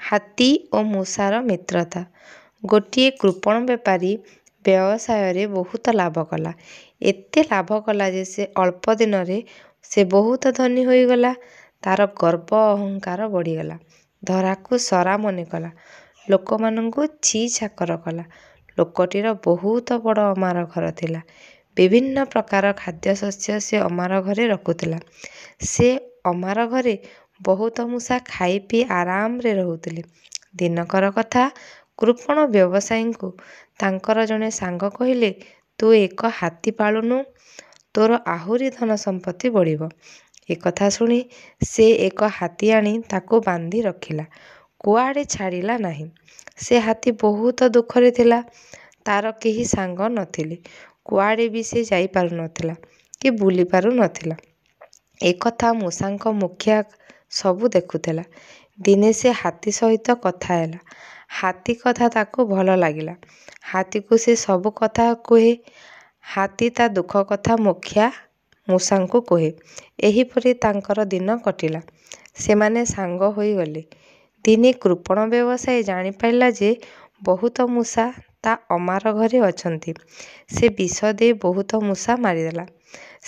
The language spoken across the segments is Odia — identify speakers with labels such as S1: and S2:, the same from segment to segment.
S1: ହାତୀ ଓ ମୂଷାର ମିତ୍ରତା। ଗୋଟିଏ କୃପଣ ବେପାରୀ ବ୍ୟବସାୟରେ ବହୁତ ଲାଭ କଲା। ଏତେ ଲାଭ କଲା ଯେ ସେ ଅଳ୍ପ ଦିନରେ ସେ ବହୁତ ଧନୀ ହୋଇଗଲା। ତାର ଗର୍ବ ଅହଙ୍କାର ବଢ଼ିଗଲା। ଧରାକୁ ସରା ମନେ କଲା। ଲୋକମାନଙ୍କୁ ଛି ଛାକର କଲା। ଲୋକଟିର ବହୁତ ବଡ଼ ଅମାର ଘର ଥିଲା। ବିଭିନ୍ନ ପ୍ରକାର ଖାଦ୍ୟଶସ୍ୟ ସେ ଅମାର ଘରେ ରଖୁଥିଲା। ସେ ଅମାର ଘରେ ବହୁତ ମୂଷା ଖାଇ ପିଇ ଆରାମରେ ରହୁଥିଲେ। ଦିନକର କଥା, କୃପଣ ବ୍ୟବସାୟୀଙ୍କୁ ତାଙ୍କର ଜଣେ ସାଙ୍ଗ କହିଲେ, ତୁ ଏକ ହାତୀ ପାଳୁନୁ, ତୋର ଆହୁରି ଧନ ସମ୍ପତ୍ତି ବଢ଼ିବ। ଏକଥା ଶୁଣି ସେ ଏକ ହାତୀ ଆଣି ତାକୁ ବାନ୍ଧି ରଖିଲା। କୁଆଡ଼େ ଛାଡ଼ିଲା ନାହିଁ। ସେ ହାତୀ ବହୁତ ଦୁଃଖରେ ଥିଲା। ତାର କେହି ସାଙ୍ଗ ନଥିଲେ। କୁଆଡ଼େ ବି ସେ ଯାଇପାରୁନଥିଲା କି ବୁଲି ପାରୁନଥିଲା। ଏକଥା ମୂଷାଙ୍କ ମୁଖିଆ ସବୁ ଦେଖୁଥିଲା। ଦିନେ ସେ ହାତୀ ସହିତ କଥା ହେଲା। ହାତୀ କଥା ତାକୁ ଭଲ ଲାଗିଲା। ହାତୀକୁ ସେ ସବୁ କଥା କୁହେ। ହାତୀ ତା ଦୁଃଖ କଥା ମୁଖିଆ ମୂଷାଙ୍କୁ କୁହେ। ଏହିପରି ତାଙ୍କର ଦିନ କଟିଲା। ସେମାନେ ସାଙ୍ଗ ହୋଇଗଲେ। ଦିନେ କୃପଣ ବ୍ୟବସାୟୀ ଜାଣିପାରିଲା ଯେ ବହୁତ ମୂଷା ତା ଅମାର ଘରେ ଅଛନ୍ତି। ସେ ବିଷ ଦେଇ ବହୁତ ମୂଷା ମାରିଦେଲା।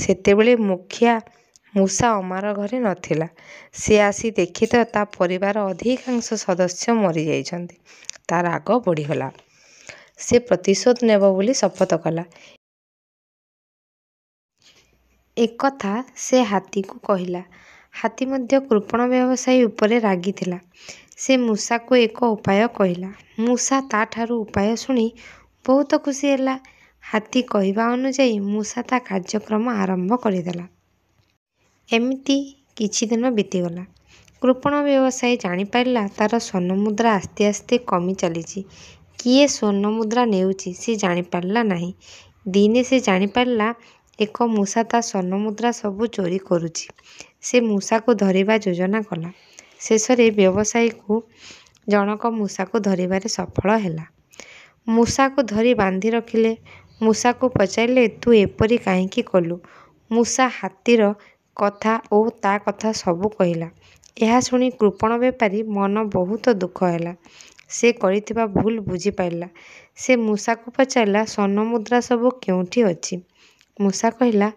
S1: ସେତେବେଳେ ମୁଖିଆ ମୂଷା ଅମାର ଘରେ ନଥିଲା। ସେ ଆସି ଦେଖି ତା ପରିବାର ଅଧିକାଂଶ ସଦସ୍ୟ ମରିଯାଇଛନ୍ତି। ତା ରାଗ ବଢ଼ିଗଲା। ସେ ପ୍ରତିଶୋଧ ନେବ ବୋଲି ଶପଥ କଲା। ଏକଥା ସେ ହାତୀକୁ କହିଲା। ହାତୀ ମଧ୍ୟ କୃପଣ ବ୍ୟବସାୟୀ ଉପରେ ରାଗିଥିଲା। ସେ ମୂଷାକୁ ଏକ ଉପାୟ କହିଲା। ମୂଷା ତାଠାରୁ ଉପାୟ ଶୁଣି ବହୁତ ଖୁସି ହେଲା। ହାତୀ କହିବା ଅନୁଯାୟୀ ମୂଷା ତା କାର୍ଯ୍ୟକ୍ରମ ଆରମ୍ଭ କରିଦେଲା। ଏମିତି କିଛି ଦିନ ବିତିଗଲା। କୃପଣ ବ୍ୟବସାୟୀ ଜାଣିପାରିଲା ତାର ସ୍ୱର୍ଣ୍ଣମୁଦ୍ରା ଆସ୍ତେ ଆସ୍ତେ କମି ଚାଲିଛି। କିଏ ସ୍ୱର୍ଣ୍ଣମୁଦ୍ରା ନେଉଛି ସେ ଜାଣିପାରିଲା ନାହିଁ। ଦିନେ ସେ ଜାଣିପାରିଲା ଏକ ମୂଷା ତା ସ୍ୱର୍ଣ୍ଣମୁଦ୍ରା ସବୁ ଚୋରି କରୁଛି। ସେ ମୂଷାକୁ ଧରିବା ଯୋଜନା କଲା। ଶେଷରେ ବ୍ୟବସାୟୀକୁ ଜଣକ ମୂଷାକୁ ଧରିବାରେ ସଫଳ ହେଲା। ମୂଷାକୁ ଧରି ବାନ୍ଧି ରଖିଲେ। ମୂଷାକୁ ପଚାରିଲେ, ତୁ ଏପରି କାହିଁକି କଲୁ? ମୂଷା ହାତୀର କଥା ଓ ତା କଥା ସବୁ କହିଲା। ଏହା ଶୁଣି କୃପଣ ବେପାରୀ ମନ ବହୁତ ଦୁଃଖ ହେଲା। ସେ କରିଥିବା ଭୁଲ ବୁଝିପାରିଲା। ସେ ମୂଷାକୁ ପଚାରିଲା, ସ୍ୱର୍ଣ୍ଣମୁଦ୍ରା ସବୁ କେଉଁଠି ଅଛି? ମୂଷା କହିଲା,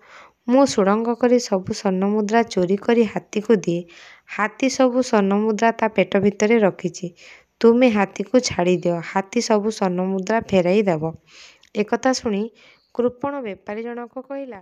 S1: ମୁଁ ସୁଡ଼ଙ୍ଗ କରି ସବୁ ସ୍ୱର୍ଣ୍ଣମୁଦ୍ରା ଚୋରି କରି ହାତୀକୁ ଦିଏ। ହାତୀ ସବୁ ସ୍ୱର୍ଣ୍ଣମୁଦ୍ରା ତା ପେଟ ଭିତରେ ରଖିଛି। ତୁମେ ହାତୀକୁ ଛାଡ଼ିଦିଅ। ହାତୀ ସବୁ ସ୍ୱର୍ଣ୍ଣମୁଦ୍ରା ଫେରାଇ ଦେବ। ଏକଥା ଶୁଣି କୃପଣ ବେପାରୀ ଜଣକ କହିଲା,